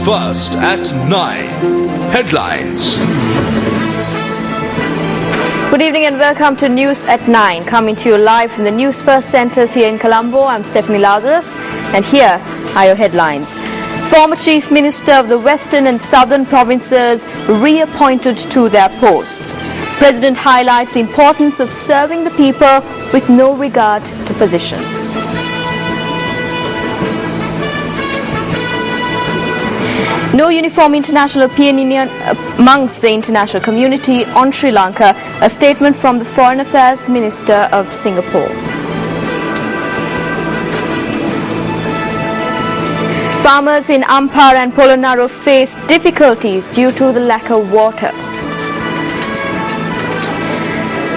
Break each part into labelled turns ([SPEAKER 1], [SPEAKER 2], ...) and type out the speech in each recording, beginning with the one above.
[SPEAKER 1] Newsfirst at 9. Headlines.
[SPEAKER 2] Good evening and welcome to News at 9. Coming to you live from the Newsfirst centres here in Colombo. I'm Stephanie Lazarus and here are your headlines. Former Chief Minister of the Western and Southern Provinces reappointed to their posts. President highlights the importance of serving the people with no regard to position. No uniform international opinion amongst the international community on Sri Lanka, a statement from the Foreign Affairs Minister of Singapore. Farmers in Ampara and Polonnaru face difficulties due to the lack of water.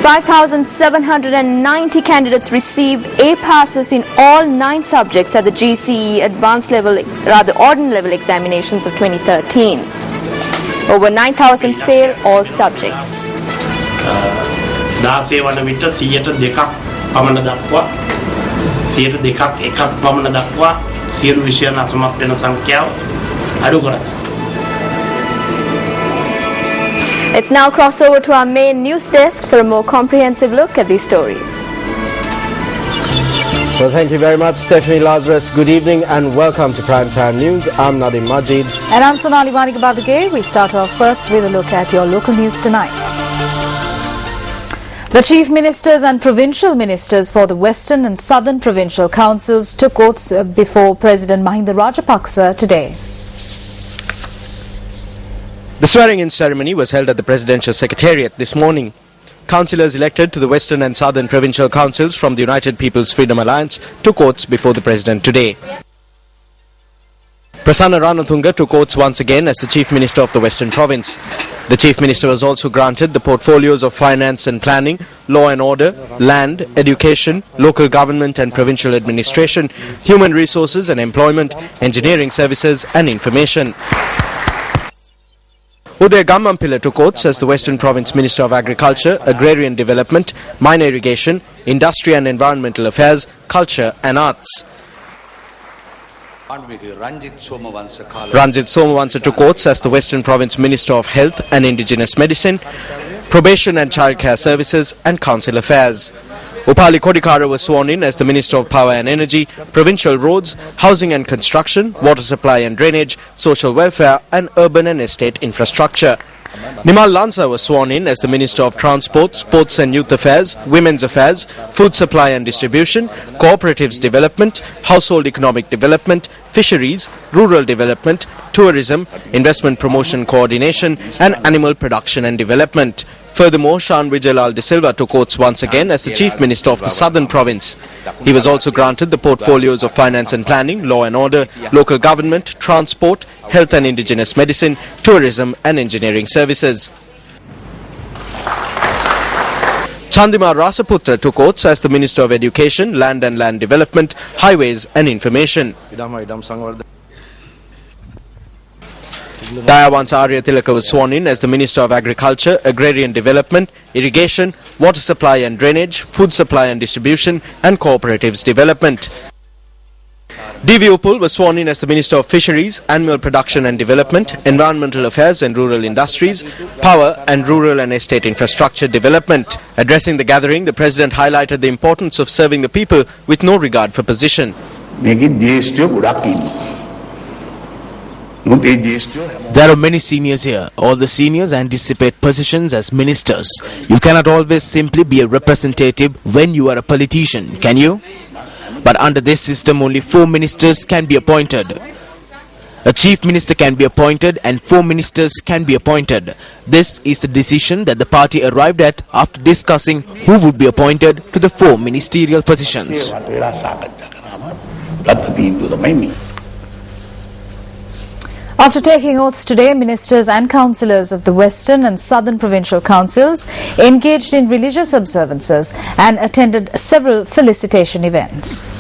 [SPEAKER 2] 5,790 candidates received A passes in all 9 subjects at the GCE ordinary level examinations of 2013. Over 9,000 failed all subjects.
[SPEAKER 3] 16 වන විට 102ක් පමණ දක්වා 102ක් එකක් පමණ දක්වා සියලු විෂයන් අසමත් වෙන සංඛ්‍යාව අඩු කරයි.
[SPEAKER 2] Let's now cross over to our main news desk for a more comprehensive look at these stories.
[SPEAKER 4] Well, thank you very much, Stephanie Lazarus. Good evening and welcome to Primetime News. I'm Nadim Majid.
[SPEAKER 5] And I'm Sonali Vanigabadage. We start off first with a look at your local news tonight. The Chief Ministers and Provincial Ministers for the Western and Southern Provincial Councils took oaths before President Mahinda Rajapaksa today.
[SPEAKER 4] The swearing-in ceremony was held at the Presidential Secretariat this morning. Councillors elected to the Western and Southern Provincial Councils from the United People's Freedom Alliance took oaths before the President today. Prasanna Ranatunga took oaths once again as the Chief Minister of the Western Province. The Chief Minister was also granted the portfolios of Finance and Planning, Law and Order, Land, Education, Local Government and Provincial Administration, Human Resources and Employment, Engineering Services and Information. Udaya Gammampilla took oaths as the Western Province Minister of Agriculture, Agrarian Development, Mine Irrigation, Industry and Environmental Affairs, Culture and Arts. Ranjit Somavansa took oaths as the Western Province Minister of Health and Indigenous Medicine, Probation and Childcare Services and Council Affairs. Upali Kodikara was sworn in as the Minister of Power and Energy, Provincial Roads, Housing and Construction, Water Supply and Drainage, Social Welfare and Urban and Estate Infrastructure. Nimal Lansa was sworn in as the Minister of Transport, Sports and Youth Affairs, Women's Affairs, Food Supply and Distribution, Cooperatives Development, Household Economic Development, Fisheries, Rural Development, Tourism, Investment Promotion Coordination and Animal Production and Development. Furthermore, Shan Vijayalal De Silva took oaths once again as the Chief Minister of the Southern Province. He was also granted the portfolios of Finance and Planning, Law and Order, Local Government, Transport, Health and Indigenous Medicine, Tourism and Engineering Services. Chandima Rasaputra took oaths as the Minister of Education, Land and Land Development, Highways and Information. Dayawansa Arya Tilaka was sworn in as the Minister of Agriculture, Agrarian Development, Irrigation, Water Supply and Drainage, Food Supply and Distribution and Cooperatives Development. D.V. Uppal was sworn in as the Minister of Fisheries, Animal Production and Development, Environmental Affairs and Rural Industries, Power and Rural and Estate Infrastructure Development. Addressing the gathering, the President highlighted the importance of serving the people with no regard for position.
[SPEAKER 6] There are many seniors here. All the seniors anticipate positions as ministers. You cannot always simply be a representative when you are a politician, can you? But under this system, only 4 ministers can be appointed. A chief minister can be appointed and 4 ministers can be appointed. This is the decision that the party arrived at after discussing who would be appointed to the 4 ministerial positions.
[SPEAKER 5] After taking oaths today, ministers and councillors of the Western and Southern Provincial Councils engaged in religious observances and attended several felicitation events.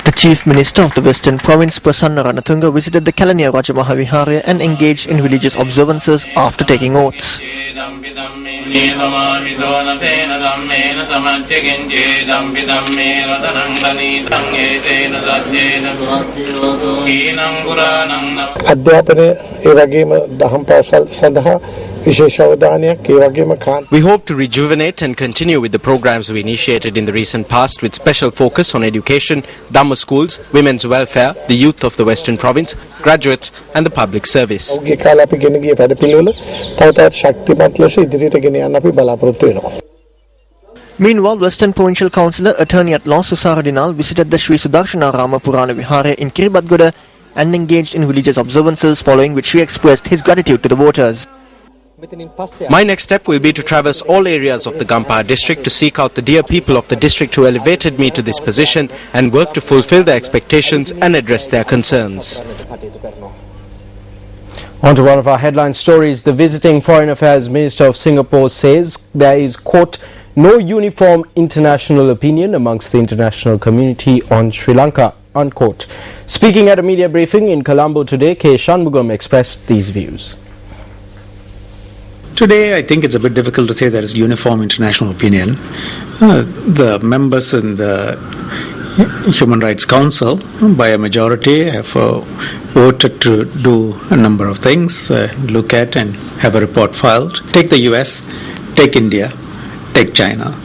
[SPEAKER 7] The Chief Minister of the Western Province, Prasanna Ranatunga, visited the Kalaniya Rajamaha Vihara and engaged in religious observances after taking oaths.
[SPEAKER 8] අධ්‍යාපනය ඒ වගේම දහම් පාසල් සඳහා විශේෂ අවධානයක් ඒ වගේම
[SPEAKER 4] We hope to rejuvenate and continue with the programs we initiated in the recent past with special focus on education, Dhamma schools, women's welfare, the youth of the Western Province, graduates and the public service.
[SPEAKER 8] ඔහුගේ කාලේ අපි ගෙන ගිය වැඩපිළිවෙල තව තවත් ශක්තිමත් ලෙස ඉදිරියට ගෙන යන්න අපි බලාපොරොත්තු වෙනවා.
[SPEAKER 7] Meanwhile, Western Provincial Councillor Attorney at Law Susara Dinal visited the Sri Sudarshanarama Purana Vihara in Kiribadgoda and engaged in religious observances, following which he expressed his gratitude to the voters.
[SPEAKER 4] My next step will be to traverse all areas of the Gampaha district to seek out the dear people of the district who elevated me to this position and work to fulfill their expectations and address their concerns. On to one of our headline stories. The visiting Foreign Affairs Minister of Singapore says there is, quote, no uniform international opinion amongst the international community on Sri Lanka, unquote. Speaking at a media briefing in Colombo today, K. Shanmugam expressed these views.
[SPEAKER 9] Today, I think it's a bit difficult to say there is uniform international opinion. The members in the Human Rights Council, by a majority, have voted to do a number of things, look at and have a report filed. Take the US, take India, take China.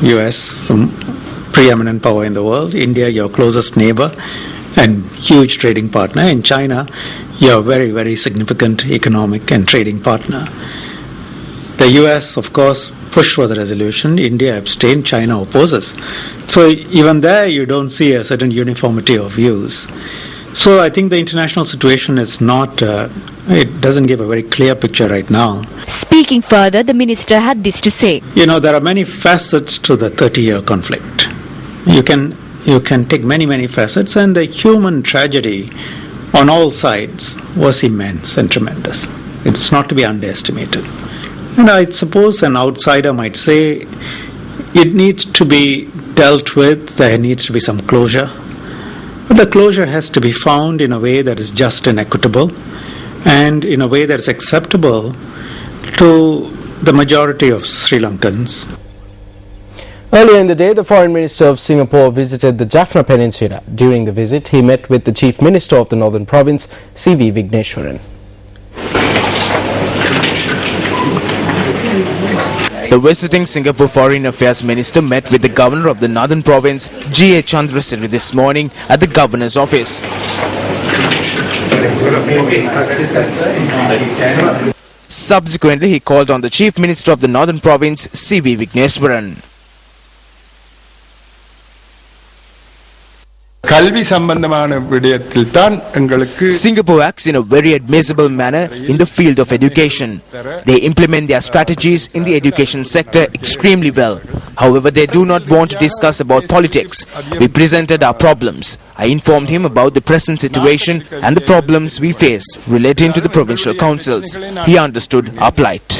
[SPEAKER 9] US, some preeminent power in the world. India, your closest neighbor and huge trading partner. In China, your very, very significant economic and trading partner. The US, of course, pushed for the resolution. India abstained. China opposes. So even there, you don't see a certain uniformity of views. So I think the international situation is not, it doesn't give a very clear picture right now.
[SPEAKER 10] Speaking further, the minister had this to say.
[SPEAKER 9] You know, there are many facets to the 30-year conflict. You can take many, many facets, and the human tragedy on all sides was immense and tremendous. It's not to be underestimated. And I suppose an outsider might say it needs to be dealt with, there needs to be some closure. But the closure has to be found in a way that is just and equitable, and in a way that is acceptable to the majority of Sri Lankans.
[SPEAKER 4] Earlier in the day, the Foreign Minister of Singapore visited the Jaffna Peninsula. During the visit, he met with the Chief Minister of the Northern Province, C.V. Vigneswaran.
[SPEAKER 6] The visiting Singapore Foreign Affairs Minister met with the Governor of the Northern Province, G.A. Chandrasiri, this morning at the Governor's office. Subsequently, he called on the Chief Minister of the Northern Province, C.V. Vigneswaran. Singapore acts in a very admissible manner in the field of education. They implement their strategies in the education sector extremely well. However, they do not want to discuss about politics. We presented our problems. I informed him about the present situation and the problems we face relating to the provincial councils. He understood our plight.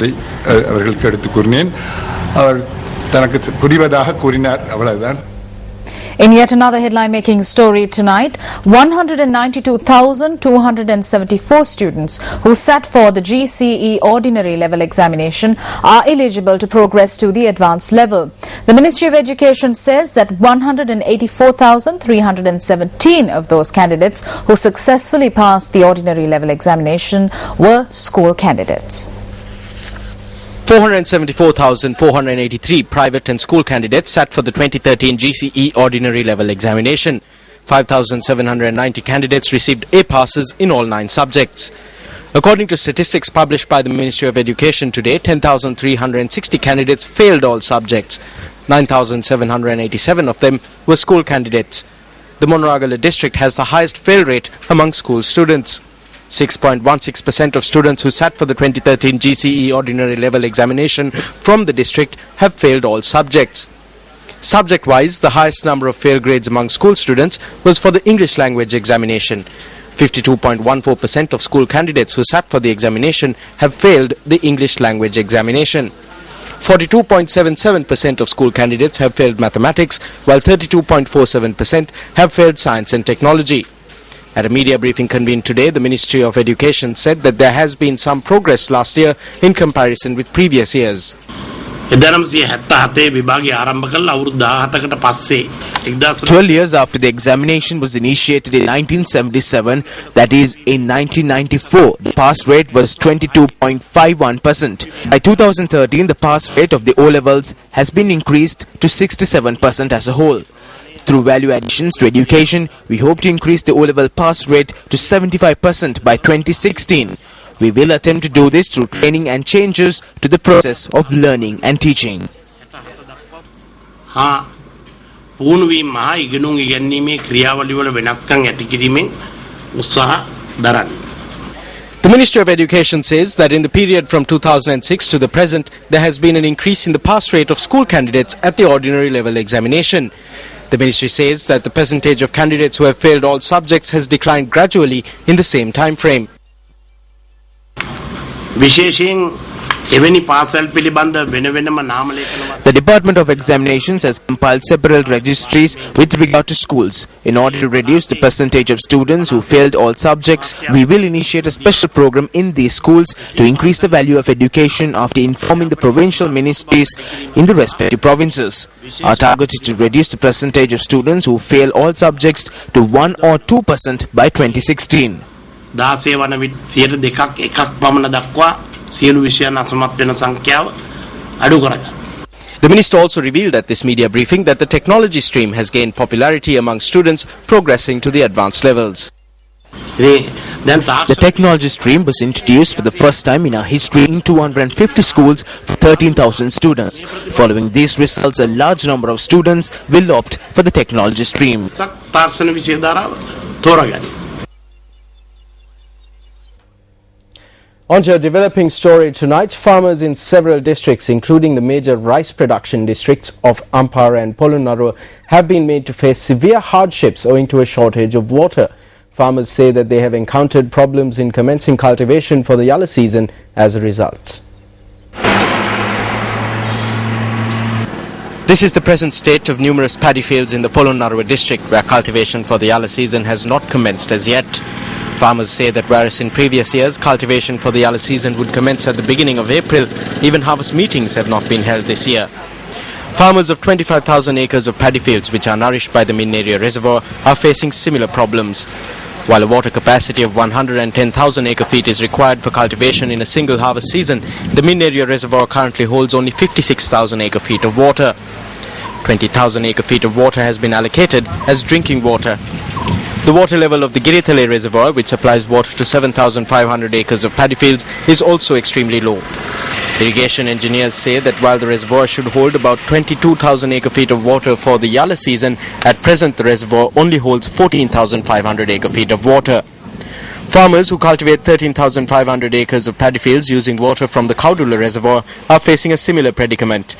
[SPEAKER 5] In yet another headline-making story tonight, 192,274 students who sat for the GCE ordinary level examination are eligible to progress to the advanced level. The Ministry of Education says that 184,317 of those candidates who successfully passed the ordinary level examination were school candidates.
[SPEAKER 4] 474,483 private and school candidates sat for the 2013 GCE ordinary level examination. 5,790 candidates received A passes in all 9 subjects. According to statistics published by the Ministry of Education today, 10,360 candidates failed all subjects. 9,787 of them were school candidates. The Monoragala district has the highest fail rate among school students. 6.16% of students who sat for the 2013 GCE ordinary level examination from the district have failed all subjects. Subject-wise, the highest number of fail grades among school students was for the English language examination. 52.14% of school candidates who sat for the examination have failed the English language examination. 42.77% of school candidates have failed mathematics, while 32.47% have failed science and technology. At a media briefing convened today, the Ministry of Education said that there has been some progress last year in comparison with previous years.
[SPEAKER 6] 12 years after the examination was initiated in 1977, that is in 1994, the pass rate was 22.51%. By 2013, the pass rate of the O-levels has been increased to 67% as a whole. Through value additions to education, we hope to increase the O-level pass rate to 75% by 2016. We will attempt to do this through training and changes to the process of learning and teaching.
[SPEAKER 4] The Ministry of Education says that in the period from 2006 to the present, there has been an increase in the pass rate of school candidates at the ordinary level examination. The ministry says that the percentage of candidates who have failed all subjects has declined gradually in the same time frame.
[SPEAKER 6] The Department of Examinations has compiled several registries with regard to schools. In order to reduce the percentage of students who failed all subjects, we will initiate a special program in these schools to increase the value of education after informing the provincial ministries in the respective provinces. Our target is to reduce the percentage of students who fail all subjects to 1 or 2% by 2016.
[SPEAKER 4] The minister also revealed at this media briefing that the technology stream has gained popularity among students progressing to the advanced levels.
[SPEAKER 6] The technology stream was introduced for the first time in our history in 250 schools for 13,000 students. Following these results, a large number of students will opt for the technology stream.
[SPEAKER 4] On to a developing story tonight, farmers in several districts, including the major rice production districts of Ampara and Polonnaruwa, have been made to face severe hardships owing to a shortage of water. Farmers say that they have encountered problems in commencing cultivation for the Yalla season as a result. This is the present state of numerous paddy fields in the Polonnaruwa district, where cultivation for the Yalla season has not commenced as yet. Farmers say that whereas in previous years cultivation for the Yalla season would commence at the beginning of April, even harvest meetings have not been held this year. Farmers of 25,000 acres of paddy fields, which are nourished by the Min area reservoir, are facing similar problems. While a water capacity of 110,000 acre feet is required for cultivation in a single harvest season, the Min area reservoir currently holds only 56,000 acre feet of water. 20,000 acre feet of water has been allocated as drinking water. The water level of the Girithale reservoir, which supplies water to 7,500 acres of paddy fields, is also extremely low. Irrigation engineers say that while the reservoir should hold about 22,000 acre feet of water for the Yalla season, at present the reservoir only holds 14,500 acre feet of water. Farmers who cultivate 13,500 acres of paddy fields using water from the Kaudula reservoir are facing a similar predicament.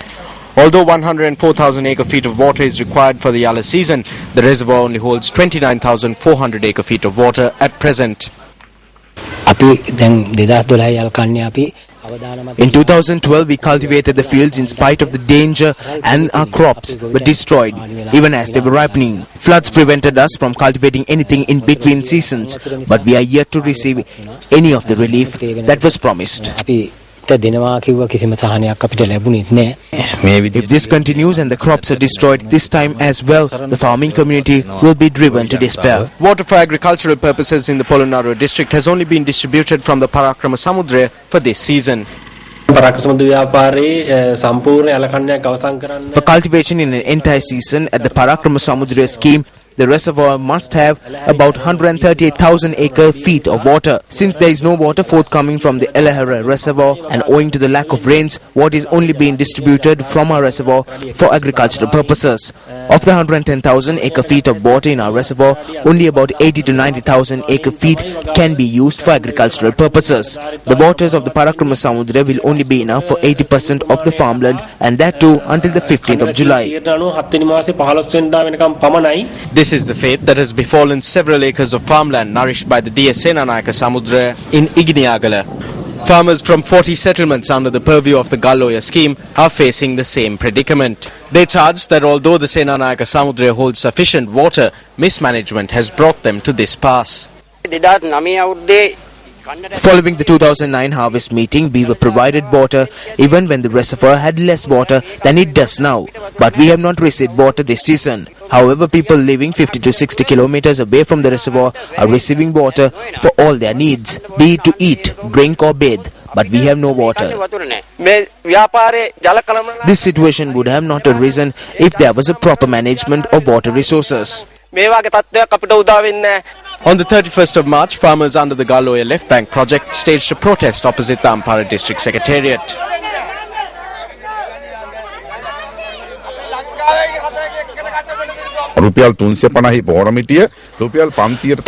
[SPEAKER 4] Although 104,000 acre feet of water is required for the Yalla season, the reservoir only holds 29,400 acre feet of water at present.
[SPEAKER 6] In 2012, we cultivated the fields in spite of the danger, and our crops were destroyed even as they were ripening. Floods prevented us from cultivating anything in between seasons, but we are yet to receive any of the relief that was promised. If this continues and the crops are destroyed this time as well, the farming community will be driven to despair.
[SPEAKER 4] Water for agricultural purposes in the Polonnaruwa district has only been distributed from the Parakrama Samudra for this season.
[SPEAKER 6] For cultivation in an entire season at the Parakrama Samudra scheme, the reservoir must have about 138,000 acre feet of water. Since there is no water forthcoming from the Elahara reservoir and owing to the lack of rains, water is only being distributed from our reservoir for agricultural purposes. Of the 110,000 acre feet of water in our reservoir, only about 80 to 90,000 acre feet can be used for agricultural purposes. The waters of the Parakrama Samudra will only be enough for 80% of the farmland, and that too until the 15th of July.
[SPEAKER 4] This is the fate that has befallen several acres of farmland nourished by the DS Senanayaka Samudra in Igniagala. Farmers from 40 settlements under the purview of the Galloya scheme are facing the same predicament. They charge that although the Senanayaka Samudra holds sufficient water, mismanagement has brought them to this pass.
[SPEAKER 6] Following the 2009 harvest meeting, we were provided water even when the reservoir had less water than it does now. But we have not received water this season. However, people living 50 to 60 kilometers away from the reservoir are receiving water for all their needs, be it to eat, drink or bathe. But we have no water. This situation would have not arisen if there was a proper management of water resources.
[SPEAKER 4] On the 31st of March, farmers under the Galloya Left Bank project staged a protest opposite the Ampara District Secretariat.
[SPEAKER 6] The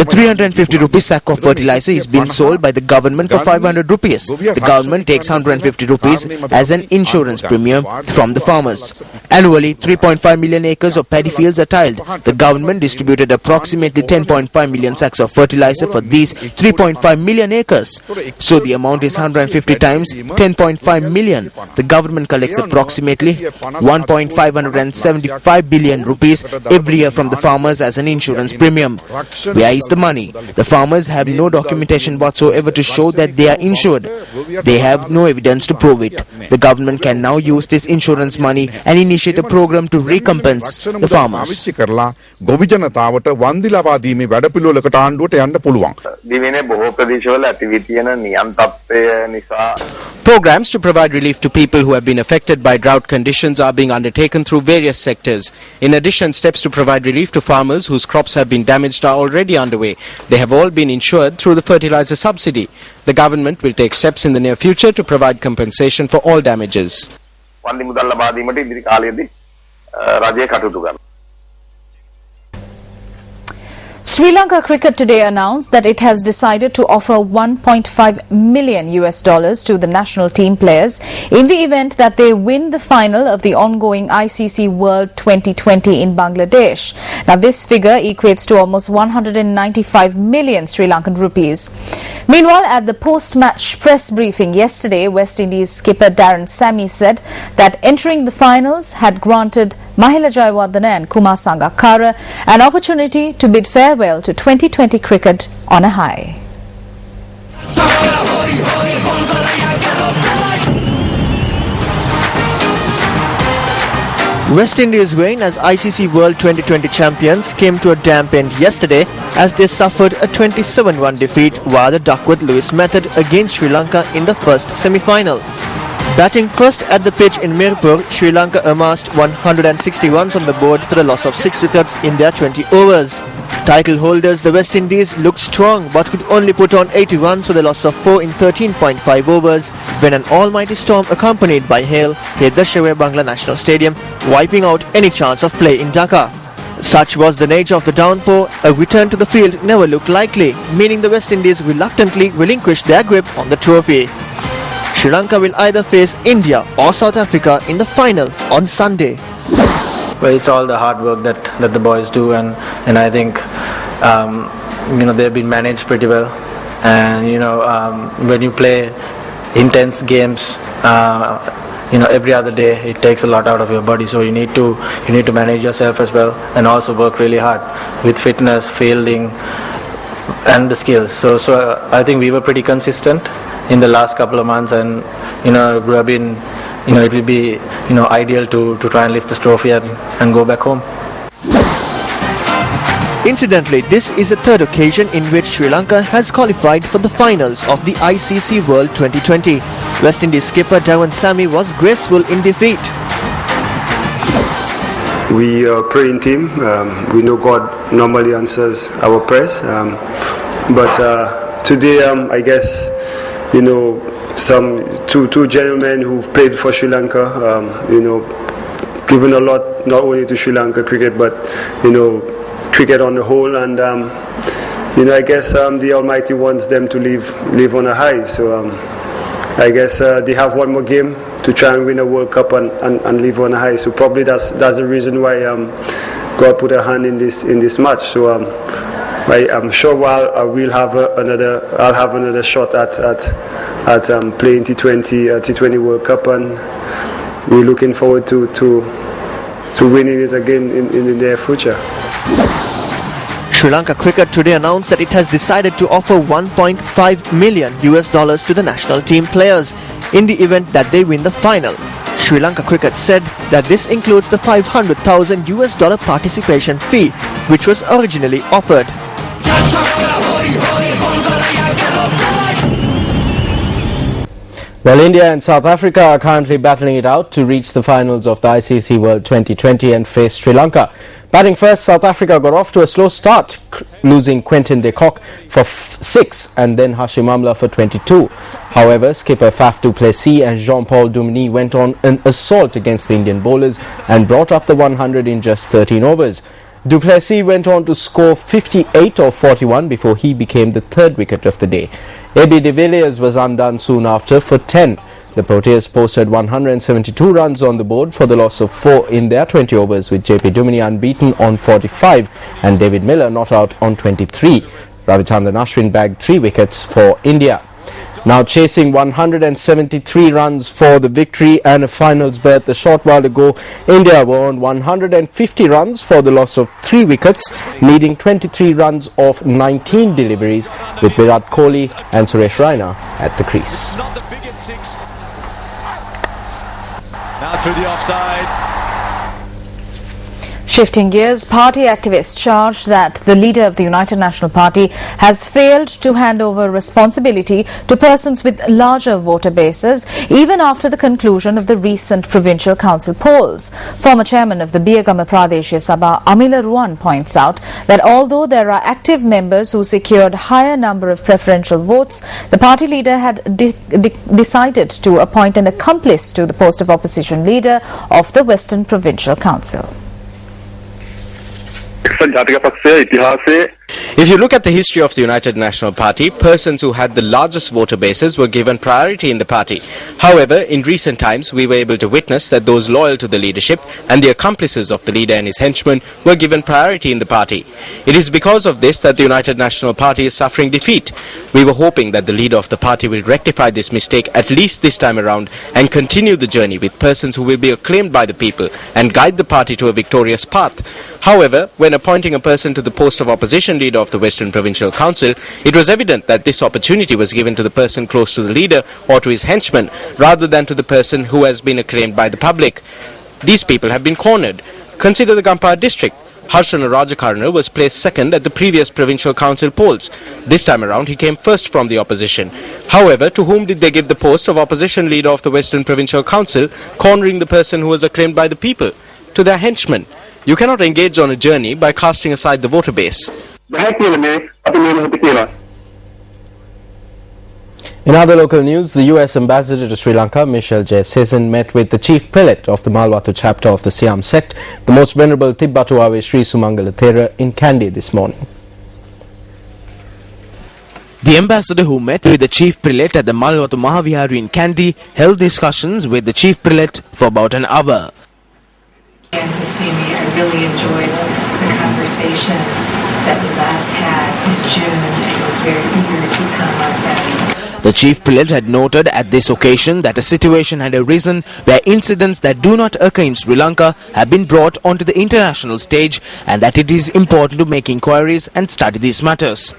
[SPEAKER 6] 350 rupees sack of fertilizer is being sold by the government for 500 rupees. The government takes 150 rupees as an insurance premium from the farmers. Annually, 3.5 million acres of paddy fields are tilled. The government distributed approximately 10.5 million sacks of fertilizer for these 3.5 million acres. So the amount is 150 times 10.5 million. The government collects approximately 1.575 billion rupees every year from the farmers as an insurance premium. Where is the money? The farmers have no documentation whatsoever to show that they are insured. They have no evidence to prove it. The government can now use this insurance money and initiate a program to recompense the farmers. Programs to provide relief to people who have been affected by drought conditions are being undertaken through various sectors. In addition, steps to provide relief to farmers whose crops have been damaged are already underway. They have all been insured through the fertilizer subsidy. The government will take steps in the near future to provide compensation for all damages.
[SPEAKER 5] Sri Lanka Cricket today announced that it has decided to offer $1.5 million to the national team players in the event that they win the final of the ongoing ICC World 2020 in Bangladesh. Now, this figure equates to almost 195 million Sri Lankan rupees. Meanwhile, at the post-match press briefing yesterday, West Indies skipper Darren Sammy said that entering the finals had granted Mahela Jayawardene and Kumar Sangakkara an opportunity to bid farewell to 2020 cricket on a high.
[SPEAKER 7] West Indies' reign as ICC World 2020 champions came to a damp end yesterday as they suffered a 27-run defeat via the Duckworth-Lewis method against Sri Lanka in the first semi-final. Batting first at the pitch in Mirpur, Sri Lanka amassed 160 runs on the board for the loss of 6 wickets in their 20 overs. Title holders the West Indies looked strong but could only put on 80 runs for the loss of 4 in 13.5 overs when an almighty storm accompanied by hail hit the Sherway-Bangla National Stadium, wiping out any chance of play in Dhaka. Such was the nature of the downpour, a return to the field never looked likely, meaning the West Indies reluctantly relinquished their grip on the trophy. Sri Lanka will either face India or South Africa in the final on Sunday.
[SPEAKER 11] Well, it's all the hard work that the boys do, and I think they've been managed pretty well. And when you play intense games, every other day, it takes a lot out of your body. So you need to manage yourself as well, and also work really hard with fitness, fielding, and the skills. So I think we were pretty consistent in the last couple of months, and we have been. It will be ideal to try and lift this trophy and go back home.
[SPEAKER 7] Incidentally, this is the third occasion in which Sri Lanka has qualified for the finals of the ICC World 2020. West Indies skipper Darren Sammy was graceful in defeat.
[SPEAKER 12] We are a praying team. We know God normally answers our prayers. But today, I guess, some two gentlemen who've played for Sri Lanka, given a lot not only to Sri Lanka cricket but cricket on the whole, and I guess the Almighty wants them to live on a high. So I guess they have one more game to try and win a World Cup and live on a high. So probably that's the reason why God put a hand in this match. So I'm sure I'll have another shot at at playing T20 World Cup, and we're looking forward to winning it again in the near future.
[SPEAKER 7] Sri Lanka Cricket today announced that it has decided to offer $1.5 million to the national team players in the event that they win the final. Sri Lanka Cricket said that this includes the $500,000 participation fee, which was originally offered.
[SPEAKER 4] Well, India and South Africa are currently battling it out to reach the finals of the ICC World 2020 and face Sri Lanka. Batting first, South Africa got off to a slow start, losing Quinton de Kock for 6 and then Hashim Amla for 22. However, skipper Faf du Plessis and Jean-Paul Duminy went on an assault against the Indian bowlers and brought up the 100 in just 13 overs. Du Plessis went on to score 58 of 41 before he became the third wicket of the day. A.B. de Villiers was undone soon after for 10. The Proteas posted 172 runs on the board for the loss of 4 in their 20 overs, with J.P. Duminy unbeaten on 45 and David Miller not out on 23. Ravichandran Ashwin bagged 3 wickets for India. Now chasing 173 runs for the victory and a finals berth a short while ago, India were on 150 runs for the loss of 3 wickets, needing 23 runs off 19 deliveries, with Virat Kohli and Suresh Raina at the crease.
[SPEAKER 1] Now through the offside.
[SPEAKER 5] Shifting gears, party activists charged that the leader of the United National Party has failed to hand over responsibility to persons with larger voter bases, even after the conclusion of the recent provincial council polls. Former chairman of the Biyagama Pradeshya Sabha, Amila Ruwan, points out that although there are active members who secured higher number of preferential votes, the party leader had decided to appoint an accomplice to the post of opposition leader of the Western Provincial Council.
[SPEAKER 4] If you look at the history of the United National Party, persons who had the largest voter bases were given priority in the party. However, in recent times, we were able to witness that those loyal to the leadership and the accomplices of the leader and his henchmen were given priority in the party. It is because of this that the United National Party is suffering defeat. We were hoping that the leader of the party will rectify this mistake at least this time around and continue the journey with persons who will be acclaimed by the people and guide the party to a victorious path. However, when appointing a person to the post of opposition leader of the Western Provincial Council, it was evident that this opportunity was given to the person close to the leader or to his henchmen, rather than to the person who has been acclaimed by the public. These people have been cornered. Consider the Gampar district. Harshana Rajakarna was placed second at the previous provincial council polls. This time around he came first from the opposition. However, to whom did they give the post of opposition leader of the Western Provincial Council, cornering the person who was acclaimed by the people? To their henchmen. You cannot engage on a journey by casting aside the voter base. In other local news, the US Ambassador to Sri Lanka, Michelle J. Sesson, met with the Chief Prelate of the Malwatu chapter of the Siam sect, the Most Venerable Tibbatuawe Sri Sumangala Thera, in Kandy this morning.
[SPEAKER 6] The ambassador, who met with the Chief Prelate at the Malwatu Mahavihari in Kandy, held discussions with the Chief Prelate for about an hour.
[SPEAKER 13] And to see me, I really enjoyed the conversation that we last had in June, and was very eager to come up that.
[SPEAKER 6] The Chief Prelate had noted at this occasion that a situation had arisen where incidents that do not occur in Sri Lanka have been brought onto the international stage, and that it is important to make inquiries and study these matters.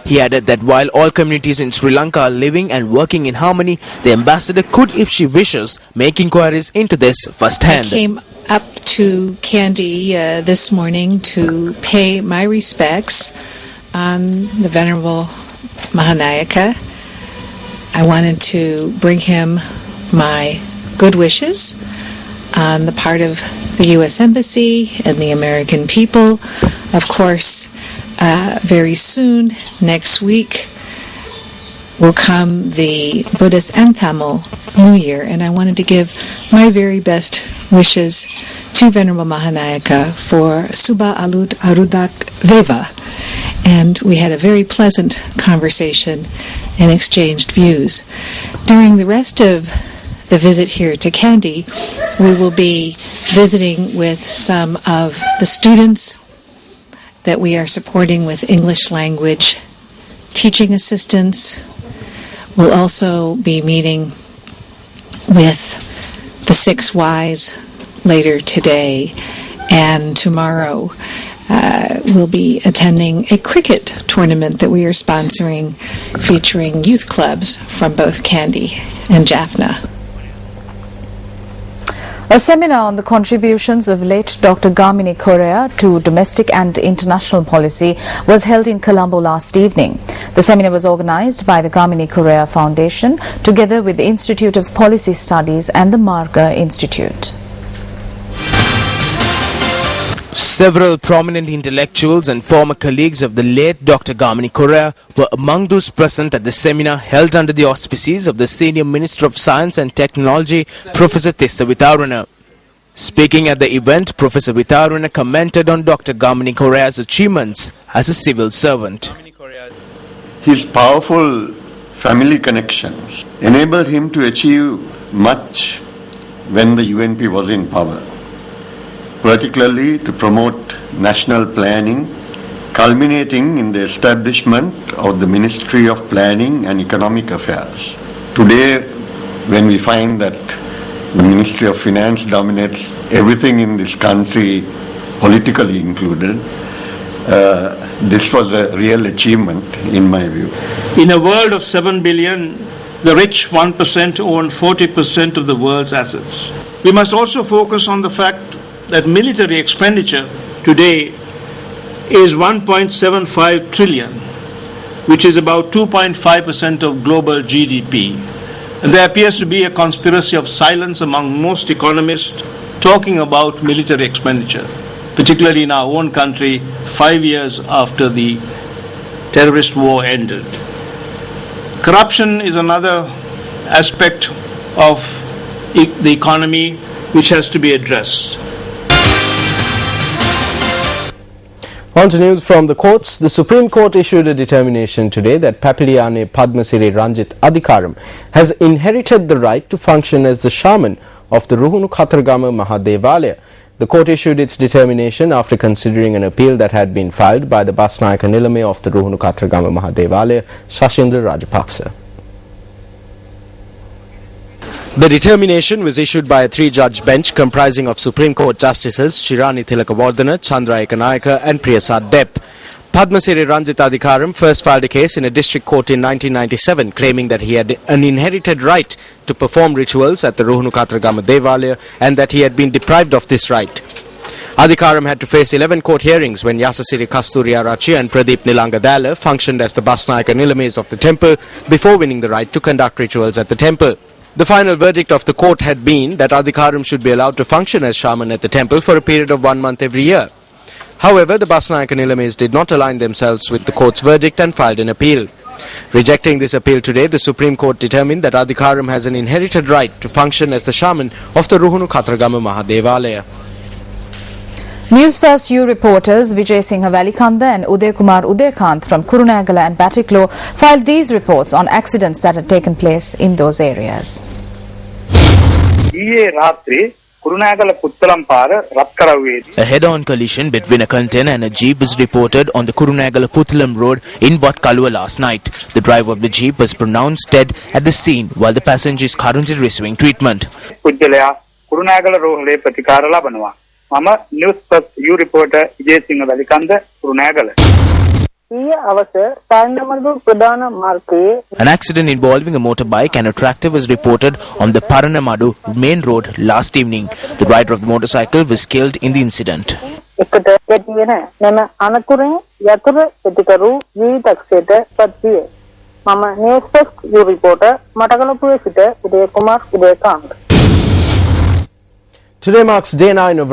[SPEAKER 6] He added that while all communities in Sri Lanka are living and working in harmony, the ambassador could, if she wishes, make inquiries into this firsthand.
[SPEAKER 14] I came up to Kandy this morning to pay my respects on the Venerable Mahanayaka. I wanted to bring him my good wishes on the part of the U.S. Embassy and the American people. Of course, very soon, next week, will come the Buddhist and Tamil New Year, and I wanted to give my very best wishes to Venerable Mahanayaka for Subha Alud Arudak Veva. And we had a very pleasant conversation and exchanged views. During the rest of the visit here to Kandy, we will be visiting with some of the students that we are supporting with English language teaching assistance. We'll also be meeting with the 6 Ys later today, and tomorrow we'll be attending a cricket tournament that we are sponsoring featuring youth clubs from both Kandy and Jaffna.
[SPEAKER 5] A seminar on the contributions of late Dr. Gamini Korea to domestic and international policy was held in Colombo last evening. The seminar was organized by the Gamini Korea Foundation together with the Institute of Policy Studies and the Marga Institute.
[SPEAKER 6] Several prominent intellectuals and former colleagues of the late Dr. Gamini Korea were among those present at the seminar held under the auspices of the Senior Minister of Science and Technology, Professor Tissa Vitaruna. Speaking at the event, Professor Vitaruna commented on Dr. Gamini Korea's achievements as a civil servant.
[SPEAKER 15] His powerful family connections enabled him to achieve much when the UNP was in power, particularly to promote national planning, culminating in the establishment of the Ministry of Planning and Economic Affairs. Today, when we find that the Ministry of Finance dominates everything in this country, politically included, this was a real achievement in my view.
[SPEAKER 16] In a world of 7 billion, the rich 1% own 40% of the world's assets. We must also focus on the fact that military expenditure today is 1.75 trillion, which is about 2.5% of global GDP. And there appears to be a conspiracy of silence among most economists talking about military expenditure, particularly in our own country 5 years after the terrorist war ended. Corruption is another aspect of the economy which has to be addressed.
[SPEAKER 4] On to news from the courts. The Supreme Court issued a determination today that Papiliyane Padmasiri Ranjit Adhikaram has inherited the right to function as the shaman of the Ruhunu Khatargama Mahadevalaya. The court issued its determination after considering an appeal that had been filed by the Basnayaka Nilame of the Ruhunu Khatargama Mahadevalaya, Shashindra Rajapaksa. The determination was issued by a 3-judge bench comprising of Supreme Court Justices Shirani Tilakawardana, Chandra Ekanayaka and Priyasad Dep. Padmasiri Ranjit Adhikaram first filed a case in a district court in 1997 claiming that he had an inherited right to perform rituals at the Ruhunu Khatargama Devalaya and that he had been deprived of this right. Adhikaram had to face 11 court hearings when Yasasiri Kasturi Arachi and Pradeep Nilangadala functioned as the Basnayaka Nilames of the temple before winning the right to conduct rituals at the temple. The final verdict of the court had been that Adhikaram should be allowed to function as shaman at the temple for a period of 1 month every year. However, the Basnayaka Nilames did not align themselves with the court's verdict and filed an appeal. Rejecting this appeal today, the Supreme Court determined that Adhikaram has an inherited right to function as the shaman of the Ruhunu Khatargama Mahadevalaya.
[SPEAKER 5] Newsfirst U reporters Vijay Singha Valikanda and Uday Kumar Udaykanth from Kurunegala and Batiklo filed these reports on accidents that had taken place in those areas.
[SPEAKER 6] A head-on collision between a container and a jeep was reported on the Kurunegala Puthalam road in Watkalua last night. The driver of the jeep was pronounced dead at the scene while the passenger is currently receiving treatment.
[SPEAKER 17] Mama Newsfirst U reporter Vijay Singha Valikanda Kurunegala.
[SPEAKER 6] An accident involving a motorbike and a tractor was reported on the Paranamadu main road last evening. The rider of the motorcycle was killed in the incident.
[SPEAKER 17] Mama Newsfirst U reporter Matakalapu Sita Uday Kumar Udaykanth.
[SPEAKER 4] Today marks day 9 of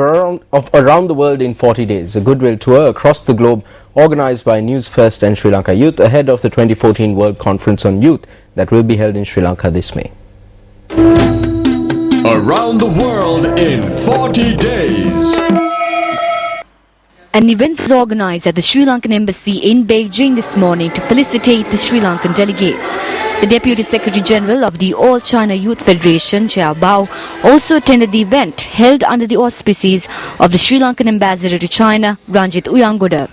[SPEAKER 4] Around the World in 40 Days, a goodwill tour across the globe organized by Newsfirst and Sri Lanka Youth ahead of the 2014 World Conference on Youth that will be held in Sri Lanka this May.
[SPEAKER 18] Around the World in 40 Days.
[SPEAKER 10] An event was organized at the Sri Lankan Embassy in Beijing this morning to felicitate the Sri Lankan delegates. The Deputy Secretary General of the All China Youth Federation, Chia Bao, also attended the event held under the auspices of the Sri Lankan Ambassador to China, Ranjit Uyangoda.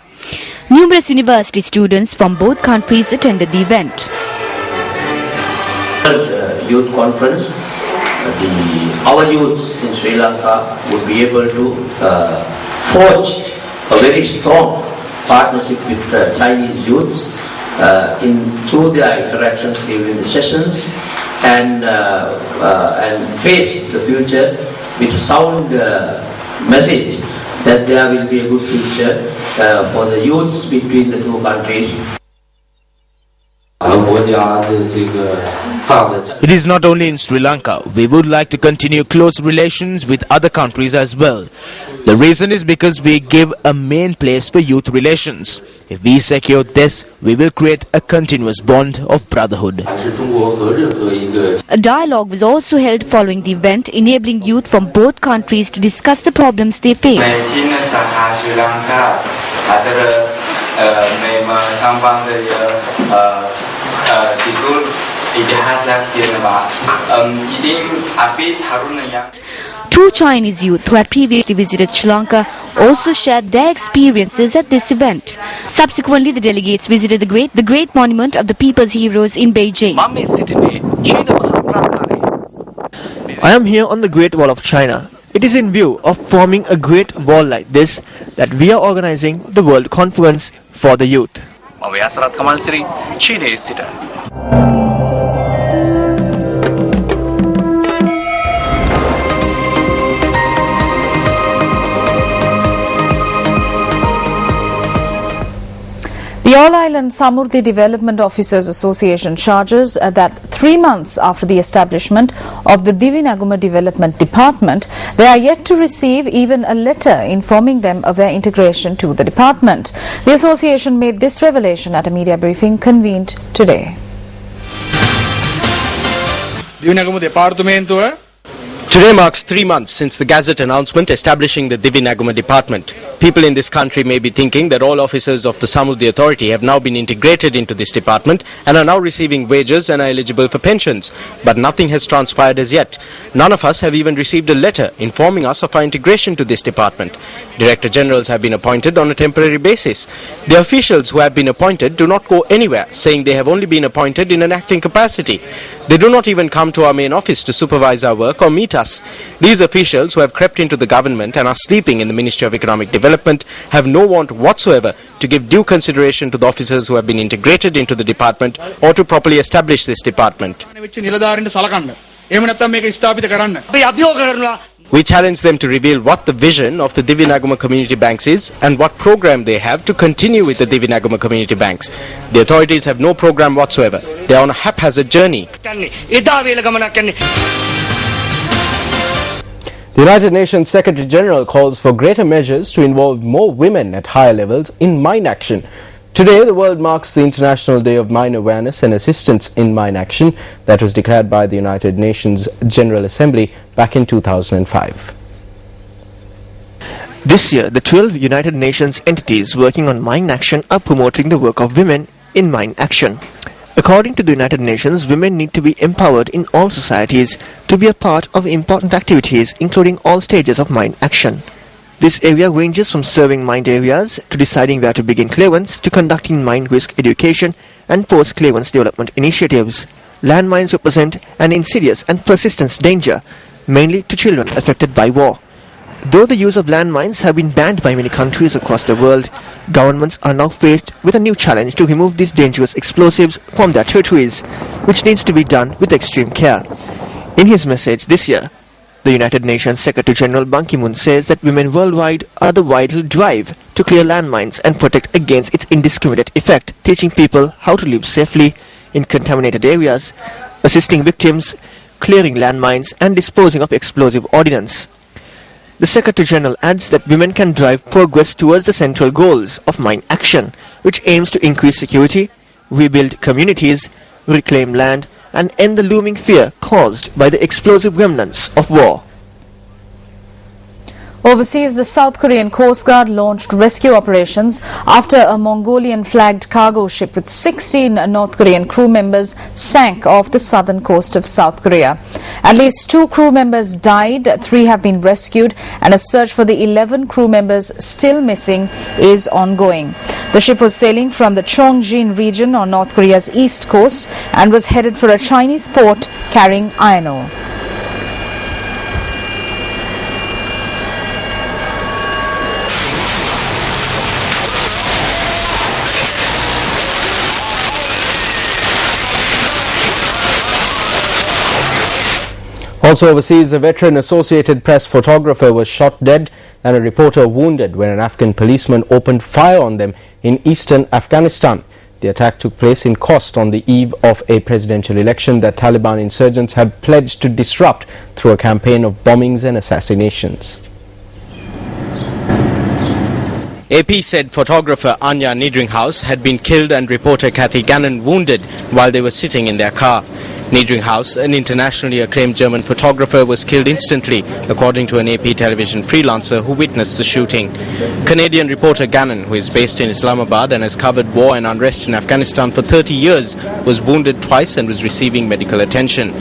[SPEAKER 10] Numerous university students from both countries attended the event.
[SPEAKER 19] Youth conference, our youths in Sri Lanka would be able to forge a very strong partnership with Chinese youths through their interactions during the sessions and face the future with a sound message that there will be a good future for the youths between the two countries.
[SPEAKER 6] It is not only in Sri Lanka. We would like to continue close relations with other countries as well. The reason is because we give a main place for youth relations. If we secure this, we will create a continuous bond of brotherhood.
[SPEAKER 10] A dialogue was also held following the event, enabling youth from both countries to discuss the problems they face. Two Chinese youth who had previously visited Sri Lanka also shared their experiences at this event. Subsequently, the delegates visited the great monument of the people's heroes in Beijing.
[SPEAKER 7] I am here on the Great Wall of China. It is in view of forming a great wall like this that we are organizing the World Conference for the Youth.
[SPEAKER 5] The All-Island Samurdhi Development Officers Association charges that 3 months after the establishment of the Divi Naguma Development Department, they are yet to receive even a letter informing them of their integration to the department. The association made this revelation at a media briefing convened today.
[SPEAKER 4] Today marks 3 months since the Gazette announcement establishing the Divi Naguma department. People in this country may be thinking that all officers of the Samurdhi authority have now been integrated into this department and are now receiving wages and are eligible for pensions. But nothing has transpired as yet. None of us have even received a letter informing us of our integration to this department. Director Generals have been appointed on a temporary basis. The officials who have been appointed do not go anywhere, saying they have only been appointed in an acting capacity. They do not even come to our main office to supervise our work or meet us. These officials who have crept into the government and are sleeping in the Ministry of Economic Development have no want whatsoever to give due consideration to the officers who have been integrated into the department or to properly establish this department. We challenge them to reveal what the vision of the Divi Naguma Community Banks is and what program they have to continue with the Divi Naguma Community Banks. The authorities have no program whatsoever. They are on a haphazard journey. The United Nations Secretary General calls for greater measures to involve more women at higher levels in mine action. Today, the world marks the International Day of Mine Awareness and Assistance in Mine Action that was declared by the United Nations General Assembly back in 2005.
[SPEAKER 7] This year, the 12 United Nations entities working on mine action are promoting the work of women in mine action. According to the United Nations, women need to be empowered in all societies to be a part of important activities, including all stages of mine action. This area ranges from serving mined areas to deciding where to begin clearance to conducting mine risk education and post-clearance development initiatives. Landmines represent an insidious and persistent danger, mainly to children affected by war. Though the use of landmines have been banned by many countries across the world, governments are now faced with a new challenge to remove these dangerous explosives from their territories, which needs to be done with extreme care. In his message this year, the United Nations Secretary General Ban Ki-moon says that women worldwide are the vital drive to clear landmines and protect against its indiscriminate effect, teaching people how to live safely in contaminated areas, assisting victims, clearing landmines and disposing of explosive ordnance. The Secretary General adds that women can drive progress towards the central goals of mine action, which aims to increase security, rebuild communities, reclaim land, and end the looming fear caused by the explosive remnants of war.
[SPEAKER 5] Overseas, the South Korean Coast Guard launched rescue operations after a Mongolian-flagged cargo ship with 16 North Korean crew members sank off the southern coast of South Korea. At least 2 crew members died, 3 have been rescued, and a search for the 11 crew members still missing is ongoing. The ship was sailing from the Cheongjin region on North Korea's east coast and was headed for a Chinese port carrying iron ore.
[SPEAKER 4] Also overseas, a veteran Associated Press photographer was shot dead and a reporter wounded when an Afghan policeman opened fire on them in eastern Afghanistan. The attack took place in Khost on the eve of a presidential election that Taliban insurgents have pledged to disrupt through a campaign of bombings and assassinations. AP said photographer Anya Niedringhaus had been killed and reporter Kathy Gannon wounded while they were sitting in their car. Niedringhaus, an internationally acclaimed German photographer, was killed instantly, according to an AP television freelancer who witnessed the shooting. Canadian reporter Gannon, who is based in Islamabad and has covered war and unrest in Afghanistan for 30 years, was wounded twice and was receiving medical attention.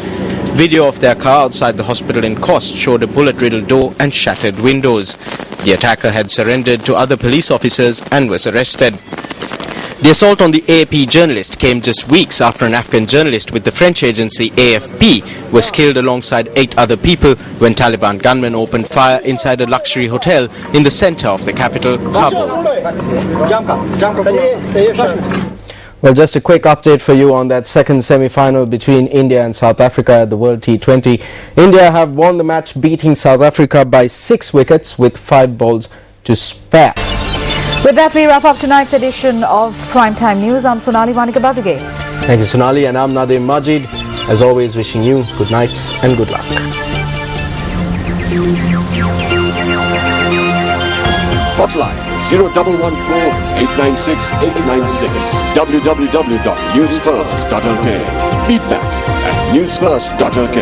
[SPEAKER 4] Video of their car outside the hospital in Khost showed a bullet-riddled door and shattered windows. The attacker had surrendered to other police officers and was arrested. The assault on the AAP journalist came just weeks after an Afghan journalist with the French agency AFP was killed alongside 8 other people when Taliban gunmen opened fire inside a luxury hotel in the center of the capital, Kabul. Well, just a quick update for you on that second semi-final between India and South Africa at the World T20. India have won the match, beating South Africa by 6 wickets with 5 balls to spare.
[SPEAKER 5] With that, we wrap up tonight's edition of Primetime News. I'm Sonali Manikabadugay.
[SPEAKER 4] Thank you, Sonali, and I'm Nadim Majid. As always, wishing you good night and good luck.
[SPEAKER 18] Hotline 0114-896-896. www.newsfirst.lk. Feedback at newsfirst.lk.